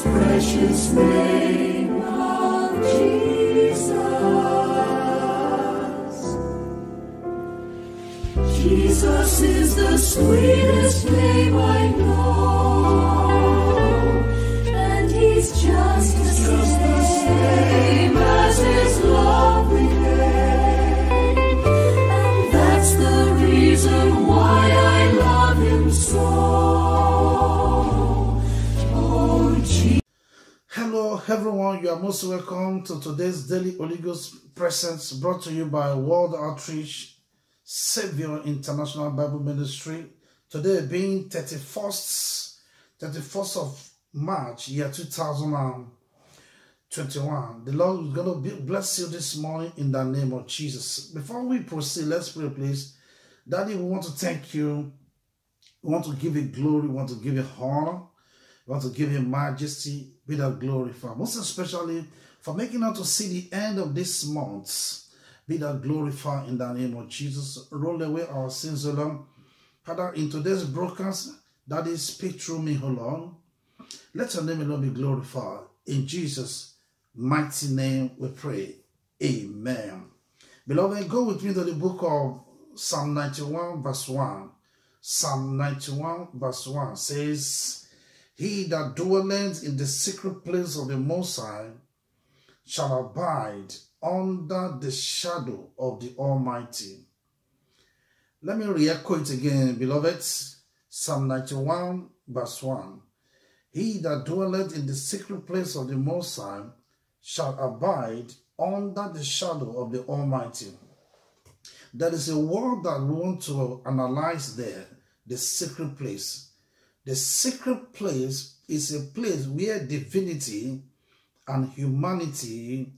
Precious name of Jesus. Jesus is the sweetest name I know, and He's just the same as His lovely name, and that's the reason why I love Him so. Hello everyone, you are most welcome to today's Daily Holy Ghost Presence, brought to you by World Outreach Savior International Bible Ministry. Today being 31st of March, year 2021. The Lord is going to bless you this morning in the name of Jesus. Before we proceed, let's pray, please. Daddy, we want to thank you. We want to give you glory. We want to give you honor. We want to give you majesty, be that glorified. Most especially for making us to see the end of this month. Be that glorified in the name of Jesus. Roll away our sins, O Lord. Father, in today's broadcast, that is, speak through me, O Lord. Let your name alone be glorified. In Jesus' mighty name we pray. Amen. Beloved, go with me to the book of Psalm 91 verse 1. Psalm 91 verse 1 says, "He that dwelleth in the secret place of the Most High shall abide under the shadow of the Almighty." Let me re-echo it again, beloved. Psalm 91 verse 1. "He that dwelleth in the secret place of the Most High shall abide under the shadow of the Almighty." There is a word that we want to analyze there, the secret place. The secret place is a place where divinity and humanity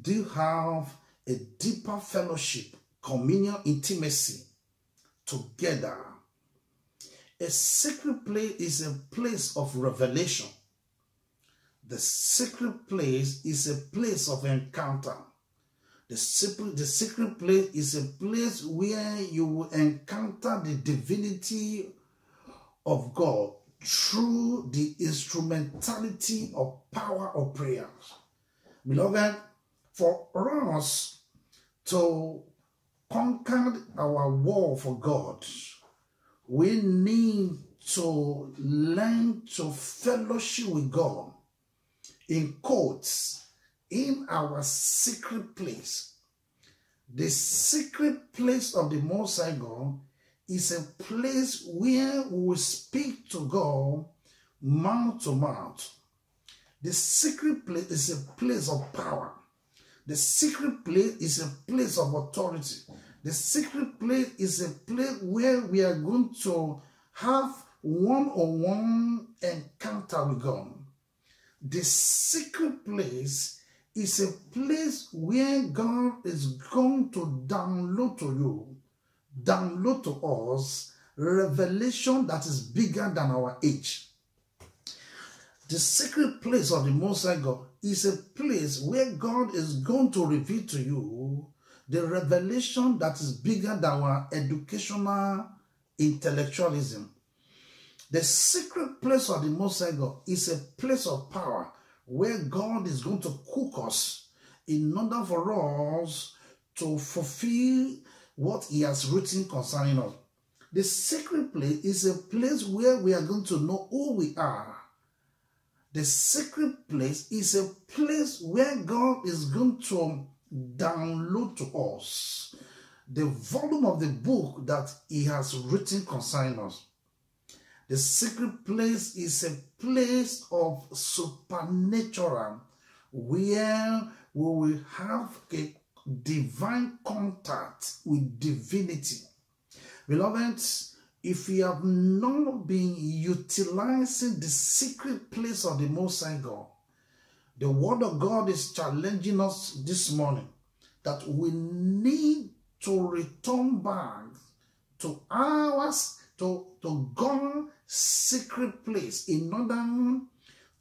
do have a deeper fellowship, communion, intimacy together. A secret place is a place of revelation. The secret place is a place of encounter. The secret place is a place where you will encounter the divinity of God through the instrumentality of power of prayer. Beloved, for us to conquer our war for God, we need to learn to fellowship with God, in quotes, in our secret place. The secret place of the Most High God is a place where we will speak to God mouth to mouth. The secret place is a place of power. The secret place is a place of authority. The secret place is a place where we are going to have one-on-one encounter with God. The secret place is a place where God is going to download to us revelation that is bigger than our age. The secret place of the Most High God is a place where God is going to reveal to you the revelation that is bigger than our educational intellectualism. The secret place of the Most High God is a place of power where God is going to cook us in order for us to fulfill what He has written concerning us. The secret place is a place where we are going to know who we are. The secret place is a place where God is going to download to us the volume of the book that He has written concerning us. The secret place is a place of supernatural where we will have a divine contact with divinity. Beloved, if we have not been utilizing the secret place of the Most High God, the Word of God is challenging us this morning that we need to return back to God's secret place in order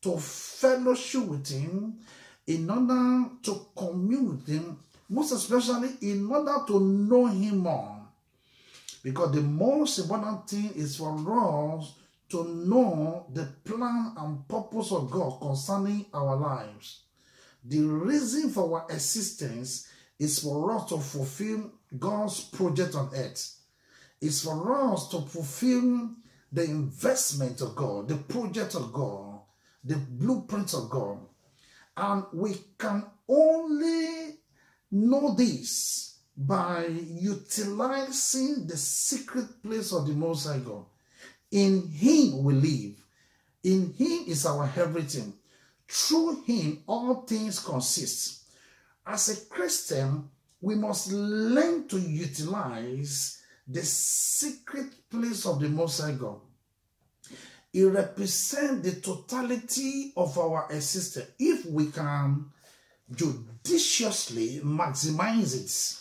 to fellowship with Him, in order to commune with Him, most especially in order to know Him more. Because the most important thing is for us to know the plan and purpose of God concerning our lives. The reason for our existence is for us to fulfill God's project on earth. It's for us to fulfill the investment of God, the project of God, the blueprint of God. And we can only know this by utilizing the secret place of the Most High God. In Him we live. In Him is our everything. Through Him all things consist. As a Christian, we must learn to utilize the secret place of the Most High God. It represents the totality of our existence. If we can judiciously maximize it,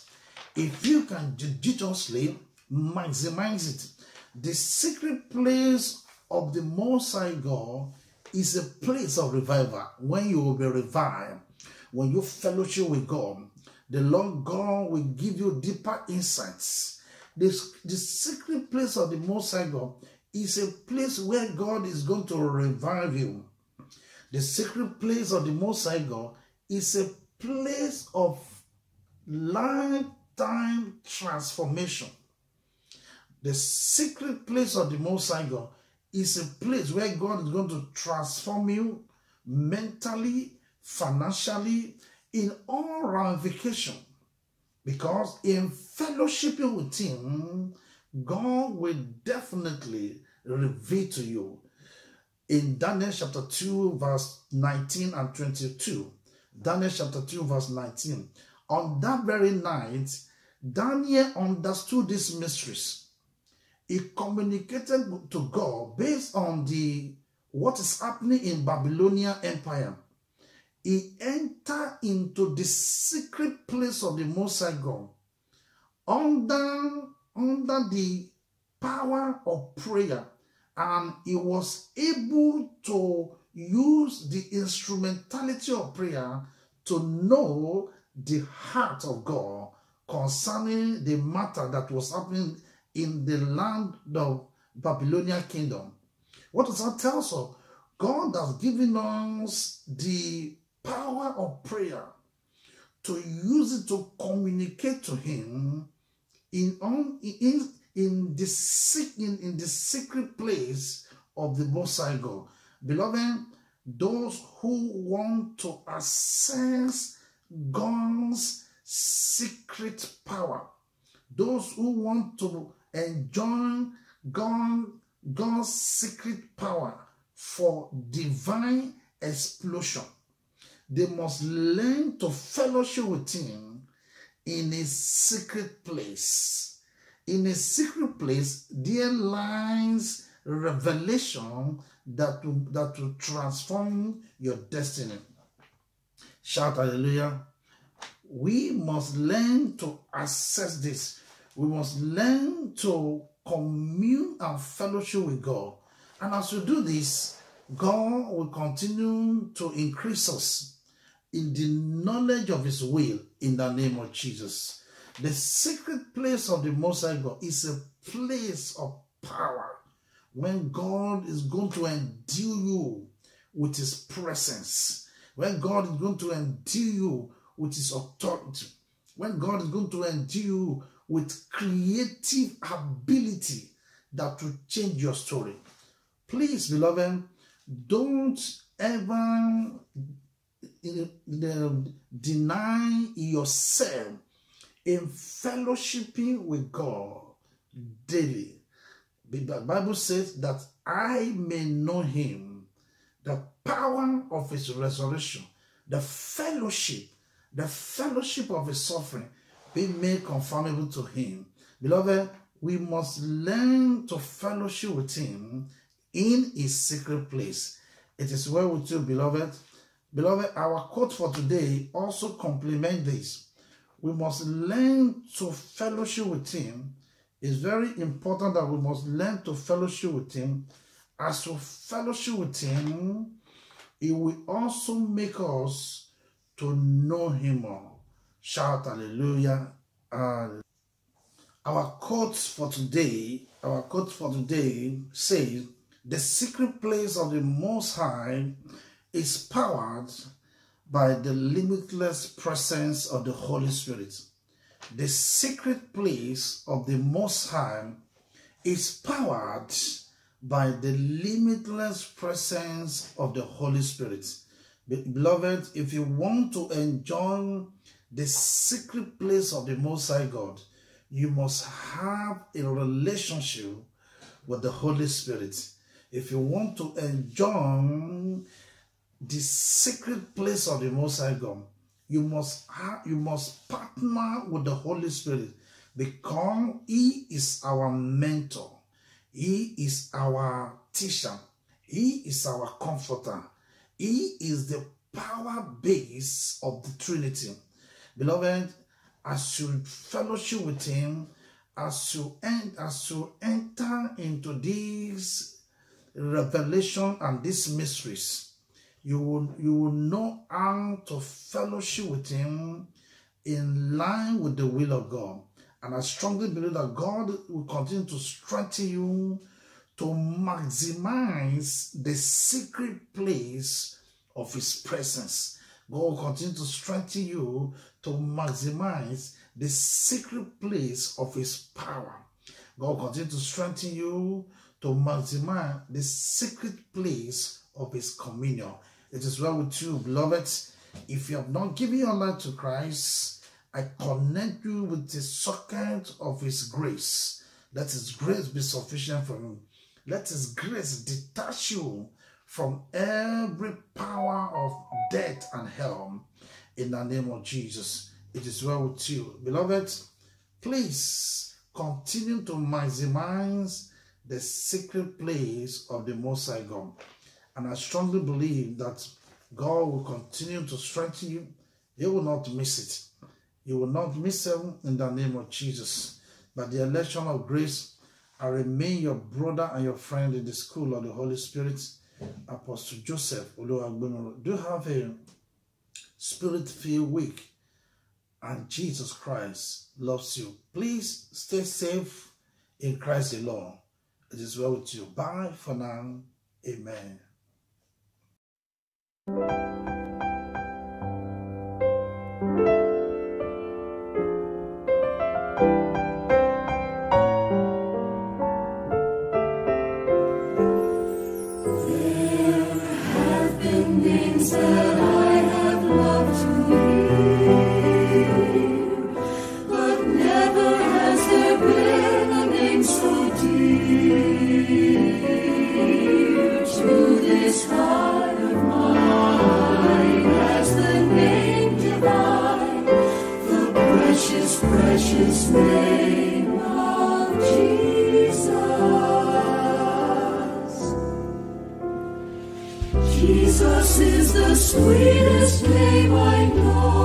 if you can judiciously maximize it, the secret place of the Most High God is a place of revival. When you will be revived, when you fellowship with God, the Lord God will give you deeper insights. The secret place of the Most High God is a place where God is going to revive you. The secret place of the Most High God is a place of lifetime transformation. The secret place of the Most High God is a place where God is going to transform you mentally, financially, in all ramifications. Because in fellowshipping with Him, God will definitely reveal to you. In Daniel chapter 2 verse 19 and 22, Daniel chapter 2 verse 19, on that very night, Daniel understood these mysteries. He communicated to God based on what is happening in Babylonian Empire. He entered into the secret place of the Most High God under the power of prayer, and he was able to use the instrumentality of prayer to know the heart of God concerning the matter that was happening in the land of Babylonian kingdom. What does that tell us? God has given us the power of prayer to use it to communicate to Him in the secret place of the Most High God. Beloved, those who want to access God's secret power, those who want to enjoy God's secret power for divine explosion, they must learn to fellowship with Him in a secret place. In a secret place, there lies revelation that will transform your destiny. Shout hallelujah. We must learn to access this. We must learn to commune and fellowship with God. And as we do this, God will continue to increase us in the knowledge of His will in the name of Jesus. The secret place of the Most High God is a place of power when God is going to endue you with His presence, when God is going to endue you with His authority, when God is going to endue you with creative ability that will change your story. Please, beloved, don't ever deny yourself in fellowshipping with God daily. The Bible says that I may know Him, the power of His resurrection, the fellowship of His suffering, be made conformable to Him. Beloved, we must learn to fellowship with him in his secret place. It is well with you, beloved. Beloved, our quote for today also complements this. We must learn to fellowship with him. It's very important that we must learn to fellowship with him. As we fellowship with him, it will also make us to know him more. Shout hallelujah. Our quote for today says, the secret place of the Most High is powered by the limitless presence of the Holy Spirit. The secret place of the Most High is powered by the limitless presence of the Holy Spirit. Beloved, if you want to enjoy the secret place of the Most High God, you must have a relationship with the Holy Spirit. If you want to enjoy the secret place of the Most High God, you must partner with the Holy Spirit, because he is our mentor. He is our teacher. He is our comforter. He is the power base of the Trinity. Beloved, as you fellowship with him, as you enter into these revelation and these mysteries, you will know how to fellowship with him in line with the will of God. And I strongly believe that God will continue to strengthen you to maximize the secret place of his presence. God will continue to strengthen you to maximize the secret place of his power. God will continue to strengthen you to maximize the secret place of his communion. It is well with you, beloved. If you have not given your life to Christ, I connect you with the socket of his grace. Let his grace be sufficient for you. Let his grace detach you from every power of death and hell. In the name of Jesus, it is well with you. Beloved, please continue to maximize the secret place of the Most High God. And I strongly believe that God will continue to strengthen you. You will not miss it. You will not miss them in the name of Jesus. By the election of grace, I remain your brother and your friend in the school of the Holy Spirit, Apostle Joseph Oluwagbemiru. Do have a spirit-filled week, and Jesus Christ loves you. Please stay safe in Christ alone. It is well with you. Bye for now. Amen. That I have loved to hear, but never has there been a name so dear to this heart of mine as the name divine, the precious, precious name of Jesus. Jesus is the sweetest name I know.